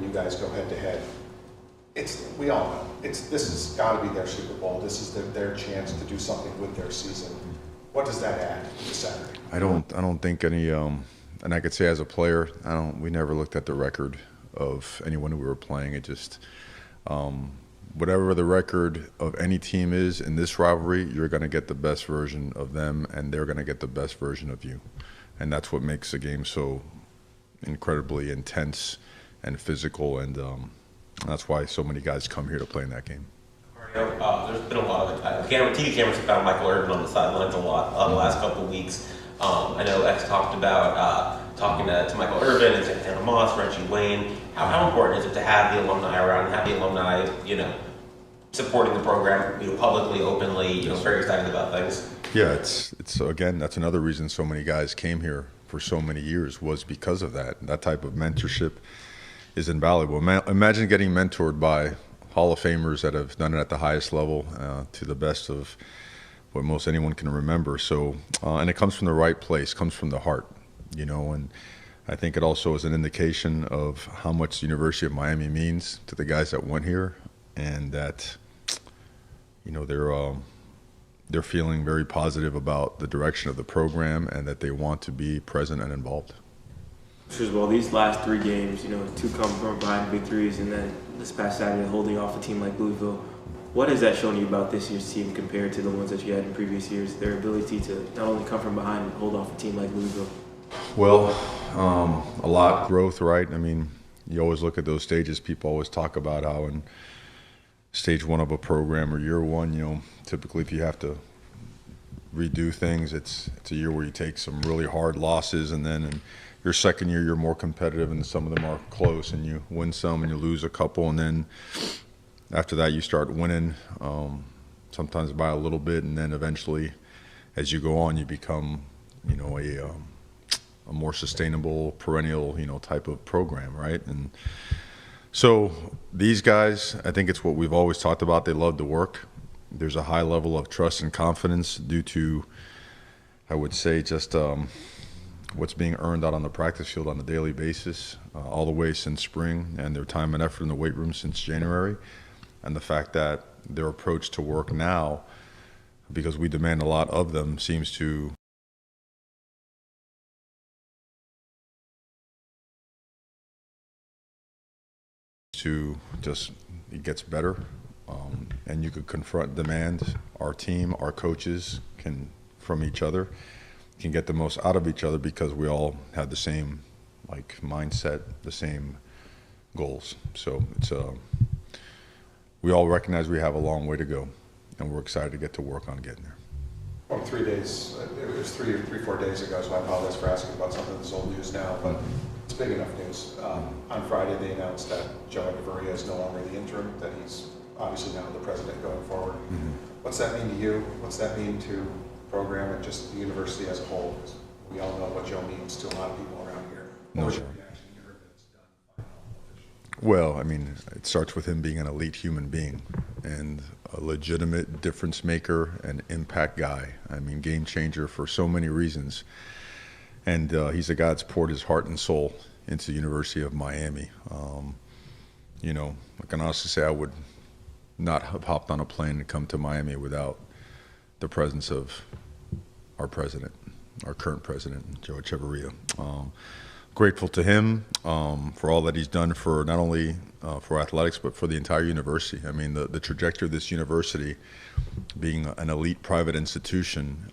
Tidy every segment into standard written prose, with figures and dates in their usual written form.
you guys go head to head. We all know this has got to be their Super Bowl. This is their chance to do something with their season. What does that add to Saturday? I don't think any, and I could say as a player, we never looked at the record of anyone who we were playing. It just, whatever the record of any team is in this rivalry, you're going to get the best version of them, and they're going to get the best version of you. And that's what makes the game so incredibly intense and physical, and that's why so many guys come here to play in that game. There's been a lot of TV cameras have found Michael Irvin on the sidelines a lot the last couple of weeks. I know X talked about talking to Michael Irvin and Santana Moss, Reggie Wayne. How important is it to have the alumni around and have the alumni, supporting the program, publicly, openly, very excited about things? Yeah, it's again, that's another reason so many guys came here for so many years, was because of that. That type of mentorship is invaluable. Imagine getting mentored by Hall of Famers that have done it at the highest level, to the best of what most anyone can remember. So, and it comes from the right place, comes from the heart, and I think it also is an indication of how much the University of Miami means to the guys that went here, and that, they're feeling very positive about the direction of the program and that they want to be present and involved. Well, these last 3 games, 2 come from behind victories, and then this past Saturday holding off a team like Louisville. What has that shown you about this year's team compared to the ones that you had in previous years? Their ability to not only come from behind and hold off a team like Louisville. Well, a lot growth, right? I mean, you always look at those stages. People always talk about how in stage 1 of a program or year 1, typically if you have to redo things, it's a year where you take some really hard losses, and then in your second year you're more competitive and some of them are close, and you win some and you lose a couple, and then after that you start winning, sometimes by a little bit, and then eventually as you go on you become a more sustainable, perennial type of program, right? And so these guys, I think it's what we've always talked about, they love to work. There's a high level of trust and confidence due to, I would say, just what's being earned out on the practice field on a daily basis, all the way since spring, and their time and effort in the weight room since January, and the fact that their approach to work now, because we demand a lot of them, seems to just, it gets better, and you could demand our team, our coaches can, from each other, can get the most out of each other because we all have the same mindset, the same goals. So it's we all recognize we have a long way to go, and we're excited to get to work on getting there. Well, 3 days, it was 4 days ago, so I apologize for asking about something that's old news now, but it's big enough news. On Friday, they announced that Joe Rivalry is no longer the interim, that he's obviously now the president going forward. Mm-hmm. What's that mean to you? What's that mean to the program and just the university as a whole? Because we all know what Joe means to a lot of people around here. What was your reaction to hear that it's done? Well, I mean, it starts with him being an elite human being and a legitimate difference maker and impact guy. I mean, game changer for so many reasons. And he's a guy that's poured his heart and soul into the University of Miami. I can honestly say I would not have hopped on a plane to come to Miami without the presence of our president, our current president, Joe Echeverria. Grateful to him for all that he's done for not only for athletics, but for the entire university. I mean, the trajectory of this university being an elite private institution,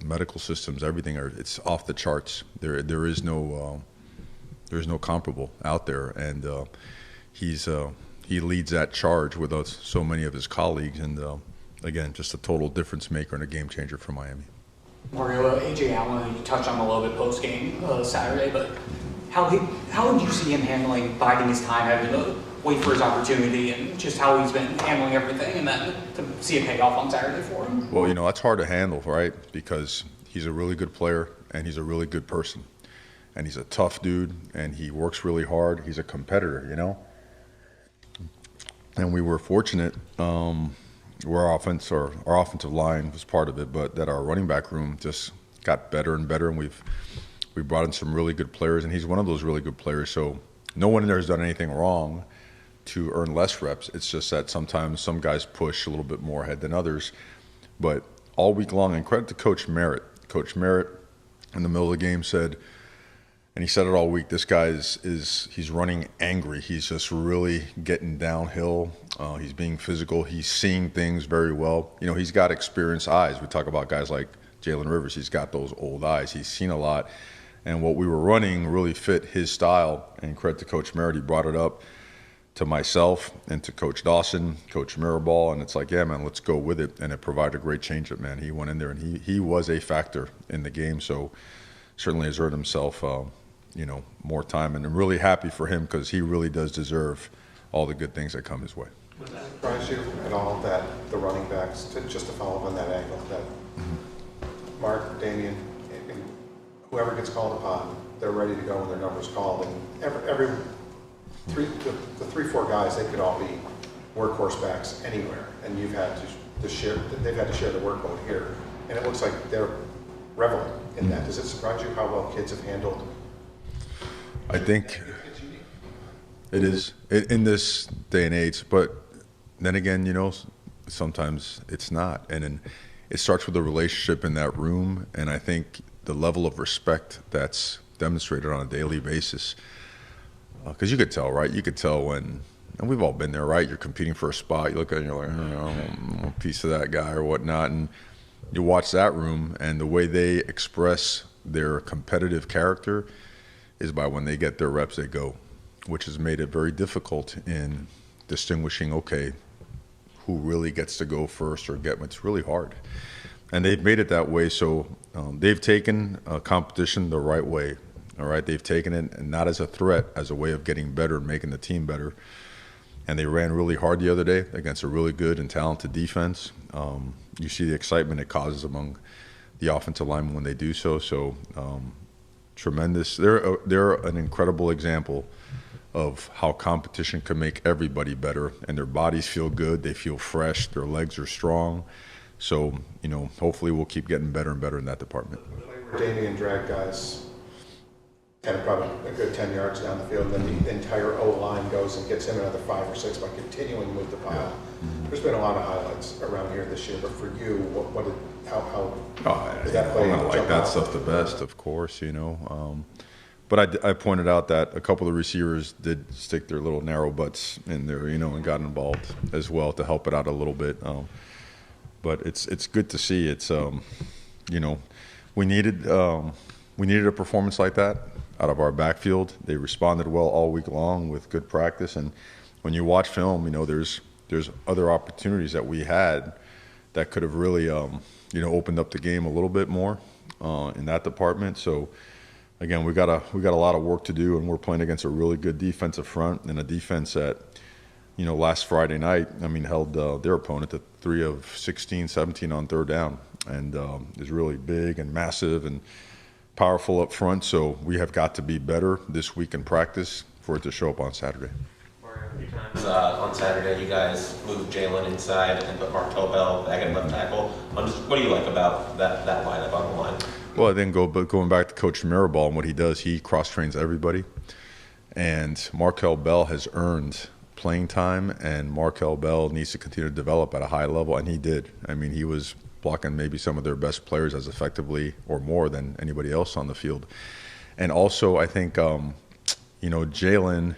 medical systems, everything, it's off the charts. There is no comparable out there, and he leads that charge with so many of his colleagues, and again, just a total difference maker and a game changer for Miami. Mario, A.J. Allen, you touched on him a little bit post-game Saturday, but how would you see him handling biding his time, having to wait for his opportunity, and just how he's been handling everything, and then to see it pay off on Saturday for him? Well, that's hard to handle, right? Because he's a really good player, and he's a really good person. And he's a tough dude, and he works really hard. He's a competitor, And we were fortunate where our offensive line was part of it, but that our running back room just got better and better, and we brought in some really good players, and he's one of those really good players. So no one in there has done anything wrong to earn less reps. It's just that sometimes some guys push a little bit more ahead than others. But all week long, and credit to Coach Merritt. Coach Merritt in the middle of the game said, and he said it all week, this guy he's running angry. He's just really getting downhill. He's being physical. He's seeing things very well. You know, he's got experienced eyes. We talk about guys like Jalen Rivers. He's got those old eyes. He's seen a lot. And what we were running really fit his style. And credit to Coach Merritt, he brought it up to myself and to Coach Dawson, Coach Mirabal, and it's like, yeah, man, let's go with it. And it provided a great change-up, man. He went in there, and he was a factor in the game. So certainly has earned himself more time, and I'm really happy for him because he really does deserve all the good things that come his way. Surprise you at all that the running backs, just to follow up on that angle, that Mark, Damian, and whoever gets called upon, they're ready to go when their number's called, and every the 3-4 guys, they could all be workhorse backs anywhere, and you've had to share, they've had to share the workload here, and it looks like they're reveling in that. Does it surprise you how well kids have handled? I think it is in this day and age, but then again, sometimes it's not. And then it starts with a relationship in that room, and I think the level of respect that's demonstrated on a daily basis. Because you could tell, right? You could tell when, and we've all been there, right? You're competing for a spot, you look at it and you're like, I'm a piece of that guy or whatnot, and you watch that room, and the way they express their competitive character is by when they get their reps, they go, which has made it very difficult in distinguishing, okay, who really gets to go first or it's really hard. And they've made it that way, so they've taken competition the right way, all right? They've taken it and not as a threat, as a way of getting better and making the team better. And they ran really hard the other day against a really good and talented defense. You see the excitement it causes among the offensive linemen when they do so. So tremendous. They're an incredible example of how competition can make everybody better, and their bodies feel good. They feel fresh. Their legs are strong. So, hopefully we'll keep getting better and better in that department. Damian drag guys kind of probably a good 10 yards down the field, and then the entire O-line goes and gets him another 5 or 6 by continuing to move the pile. Yeah. There's been a lot of highlights around here this year, but for you, how did that play? I like that stuff the best, of course, But I pointed out that a couple of receivers did stick their little narrow butts in there, and got involved as well to help it out a little bit. But it's good to see. It's we needed a performance like that out of our backfield. They responded well all week long with good practice, and when you watch film, there's other opportunities that we had that could have really opened up the game a little bit more in that department. So again, we got a lot of work to do, and we're playing against a really good defensive front and a defense that last Friday night, held their opponent to 3 of 16, 17 on third down, and is really big and massive and powerful up front. So we have got to be better this week in practice for it to show up on Saturday. A few times on Saturday, you guys moved Jalen inside and put Markel Bell back at left tackle. What do you like about that lineup on the line? Well, I think going back to Coach Mirabal and what he does, he cross-trains everybody. And Markel Bell has earned playing time, and Markel Bell needs to continue to develop at a high level, and he did. He was blocking maybe some of their best players as effectively or more than anybody else on the field. And also, I think, Jalen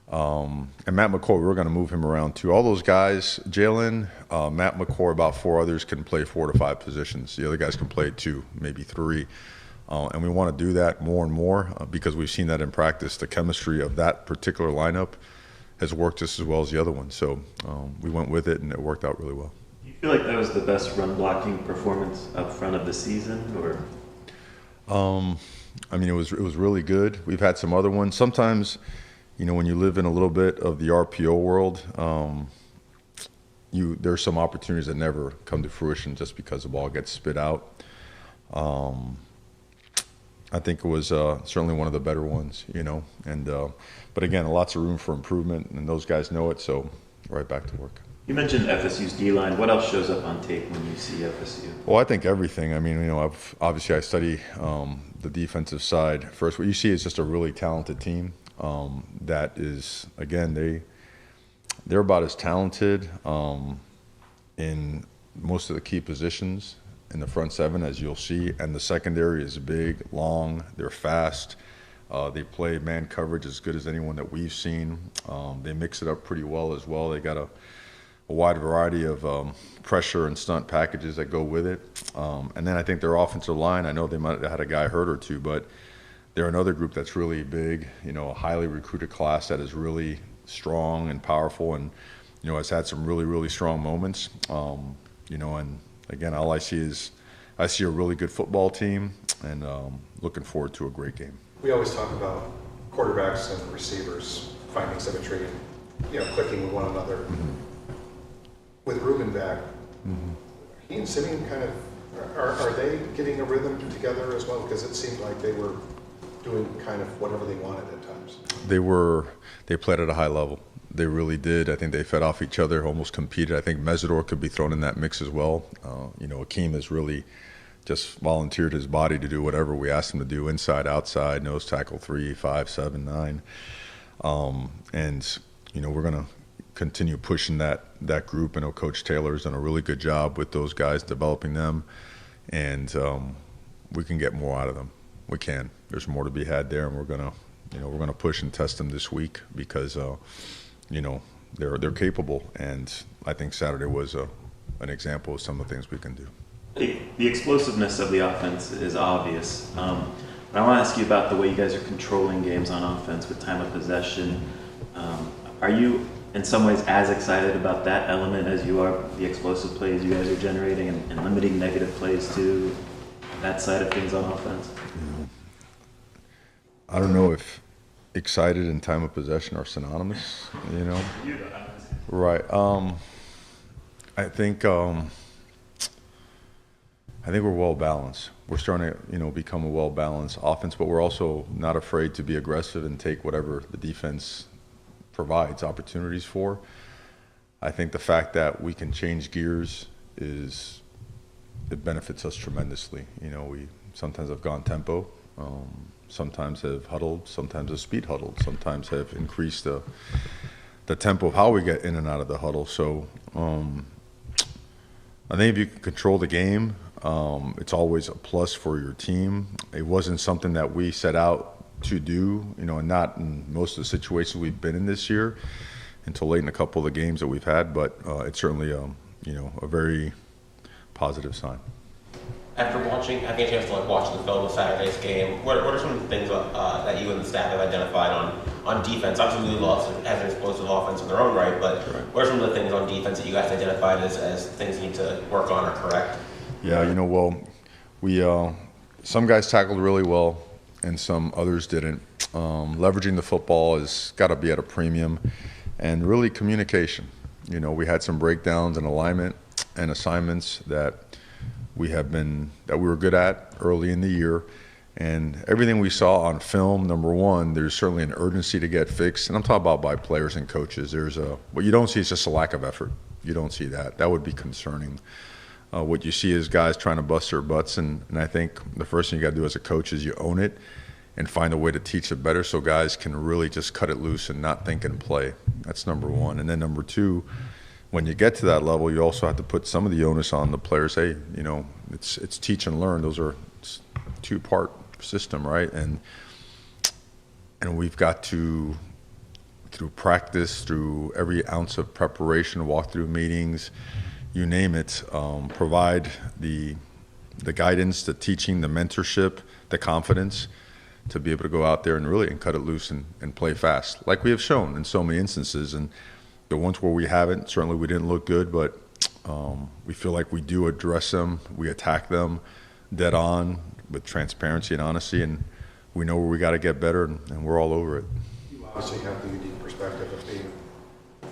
and Matt McCoy, we were going to move him around too. All those guys, Jalen, Matt McCoy, about 4 others can play 4 to 5 positions. The other guys can play 2, maybe 3. And we want to do that more and more because we've seen that in practice. The chemistry of that particular lineup has worked just as well as the other one. So we went with it, and it worked out really well. Do you feel like that was the best run blocking performance up front of the season, or? It was really good. We've had some other ones. Sometimes, when you live in a little bit of the RPO world, there's some opportunities that never come to fruition just because the ball gets spit out. I think it was certainly one of the better ones, but again, lots of room for improvement, and those guys know it, so right back to work. You mentioned FSU's D-line. What else shows up on tape when you see FSU? Well, I think everything. I study the defensive side. First, what you see is just a really talented team. that is, again, they're about as talented in most of the key positions in the front seven as you'll see, and the secondary is big, long, they're fast. They play man coverage as good as anyone that we've seen. They mix it up pretty well as well. They got a wide variety of pressure and stunt packages that go with it. And then I think their offensive line, I know they might have had a guy hurt or two, but they're another group that's really big, a highly recruited class that is really strong and powerful and, has had some really, really strong moments. And again, all I see is I see a really good football team and looking forward to a great game. We always talk about quarterbacks and receivers finding symmetry, clicking with one another. Mm-hmm. With Ruben back, he and Simeon kind of, are they getting a rhythm together as well? Because it seemed like they were doing kind of whatever they wanted at times. They played at a high level. They really did. I think they fed off each other, almost competed. I think Mesidor could be thrown in that mix as well. Akeem has really just volunteered his body to do whatever we asked him to do, inside, outside, nose tackle, 3, 5, 7, 9. And we're going to continue pushing that group. I know Coach Taylor's done a really good job with those guys, developing them, and we can get more out of them. We can. There's more to be had there, and we're gonna push and test them this week because they're capable, and I think Saturday was an example of some of the things we can do. The explosiveness of the offense is obvious. But I want to ask you about the way you guys are controlling games on offense with time of possession. Are you, in some ways, as excited about that element as you are the explosive plays you guys are generating and limiting negative plays to that side of things on offense? I don't know if excited and time of possession are synonymous, Right. I think we're well balanced. We're starting to, become a well balanced offense, but we're also not afraid to be aggressive and take whatever the defense provides opportunities for. I think the fact that we can change gears it benefits us tremendously. We sometimes have gone tempo, sometimes have huddled, sometimes have speed huddled, sometimes have increased the tempo of how we get in and out of the huddle. So I think if you can control the game, it's always a plus for your team. It wasn't something that we set out to do, and not in most of the situations we've been in this year until late in a couple of the games that we've had, but it's certainly, a very positive sign. After having a chance to watch the film of Saturday's game, what are some of the things that you and the staff have identified on defense? Obviously, Louisville has an explosive offense in their own right, but what are some of the things on defense that you guys identified as things you need to work on or correct? Yeah, we some guys tackled really well, and some others didn't. Leveraging the football has got to be at a premium, and really communication. We had some breakdowns in alignment and assignments that we were good at early in the year, and everything we saw on film, number one, there's certainly an urgency to get fixed, and I'm talking about by players and coaches. What you don't see is just a lack of effort. You don't see that. That would be concerning. What you see is guys trying to bust their butts, and I think the first thing you got to do as a coach is you own it and find a way to teach it better so guys can really just cut it loose and not think and play. That's number one. And then number two, when you get to that level, you also have to put some of the onus on the players. Hey, it's teach and learn. Those are two-part system, right? And we've got to, through practice, through every ounce of preparation, walkthrough meetings, you name it, provide the guidance, the teaching, the mentorship, the confidence to be able to go out there and really cut it loose and play fast, like we have shown in so many instances. And the ones where we haven't, certainly we didn't look good, but we feel like we do address them, we attack them dead on with transparency and honesty, and we know where we got to get better, and we're all over it. You obviously have the unique perspective of being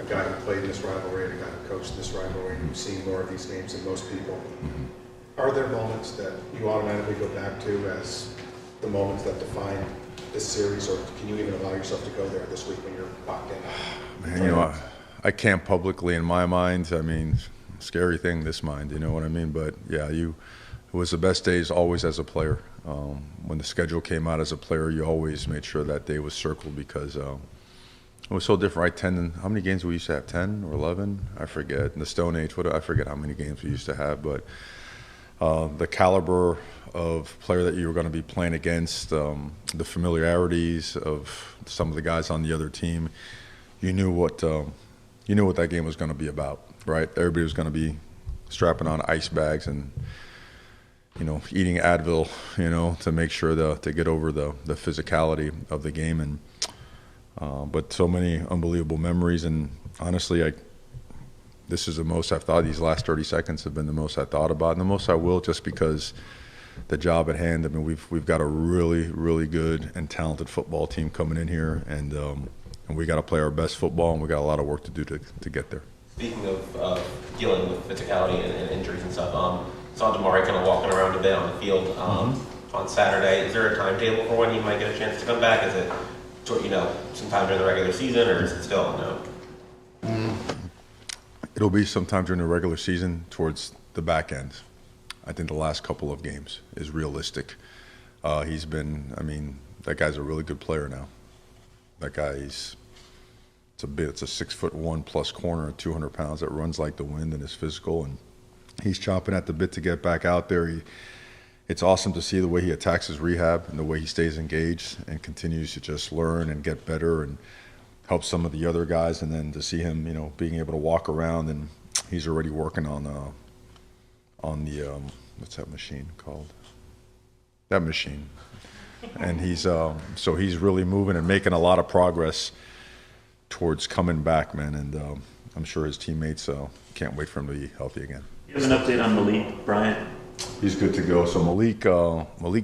a guy who played in this rivalry and a guy who coached this rivalry, and you've seen more of these names than most people. Mm-hmm. Are there moments that you automatically go back to as the moments that define this series, or can you even allow yourself to go there this week when you're locked in? Man, I can't publicly in my mind. I mean, scary thing, this mind, you know what I mean? But yeah, it was the best days always as a player. When the schedule came out as a player, you always made sure that day was circled because it was so different, right? How many games we used to have? 10 or 11? I forget. In the Stone Age, I forget how many games we used to have, but the caliber of player that you were going to be playing against, the familiarities of some of the guys on the other team, you knew what that game was going to be about, right? Everybody was going to be strapping on ice bags and eating Advil, to make sure to get over the physicality of the game. And but so many unbelievable memories. And honestly, this is the most I've thought. These last 30 seconds have been the most I thought about, and the most I will, just because the job at hand. I mean, we've got a really, really good and talented football team coming in here, and we got to play our best football, and we got a lot of work to do to get there. Speaking of dealing with physicality and injuries and stuff, saw Damari kind of walking around a bit on the field on Saturday. Is there a timetable for when he might get a chance to come back? Is it sometime during the regular season, or is it still unknown? It'll be sometime during the regular season, towards the back end. I think the last couple of games is realistic. That guy's a really good player now. That guy, it's a 6'1" plus corner, 200 pounds, that runs like the wind and is physical, and he's chomping at the bit to get back out there. It's awesome to see the way he attacks his rehab and the way he stays engaged and continues to just learn and get better and help some of the other guys. And then to see him, being able to walk around, and he's already working on the what's that machine called? That machine. And he's really moving and making a lot of progress towards coming back, man. And I'm sure his teammates can't wait for him to be healthy again. You have an update on Malik Bryant? He's good to go. So Malik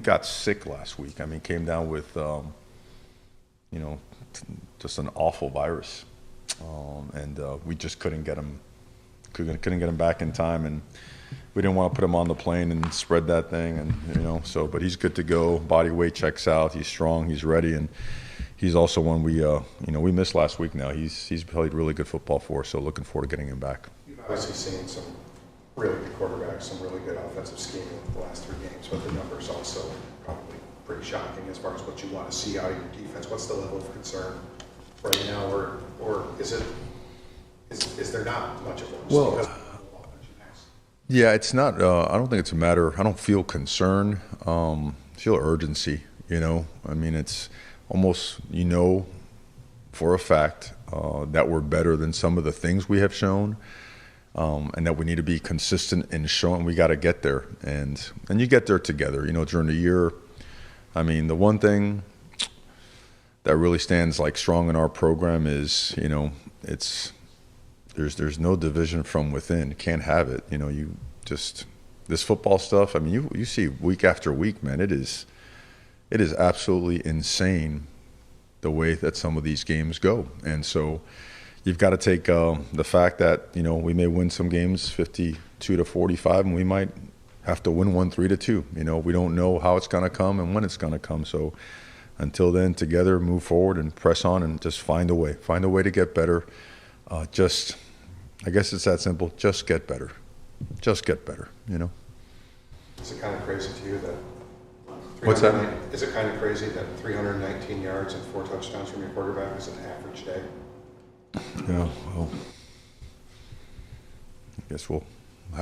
got sick last week. Came down with just an awful virus, and we just couldn't get him back in time, and we didn't want to put him on the plane and spread that thing, and but he's good to go. Body weight checks out. He's strong. He's ready, and he's also one we missed last week. Now he's played really good football for us, so looking forward to getting him back. You've obviously seen some really good quarterbacks, some really good offensive scheming in the last 3 games, but the numbers also probably pretty shocking as far as what you want to see out of your defense. What's the level of concern right now, or is there not much of one? Well, yeah, it's not. I don't think it's a matter. I don't feel concern. I feel urgency. It's almost for a fact that we're better than some of the things we have shown. And that we need to be consistent in showing we got to get there, and you get there together. During the year, the one thing that really stands strong in our program is there's no division from within. You can't have it. This football stuff. You see week after week, man. It is absolutely insane the way that some of these games go, and so. You've got to take the fact that we may win some games 52-45, and we might have to win one 3-2. We don't know how it's going to come and when it's going to come. So until then, together, move forward and press on, and just find a way to get better. I guess it's that simple. Just get better. Just get better. Is it kind of crazy to you that? What's that? Is it kind of crazy that 319 yards and 4 touchdowns from your quarterback is an average day? Yeah, well, I guess we'll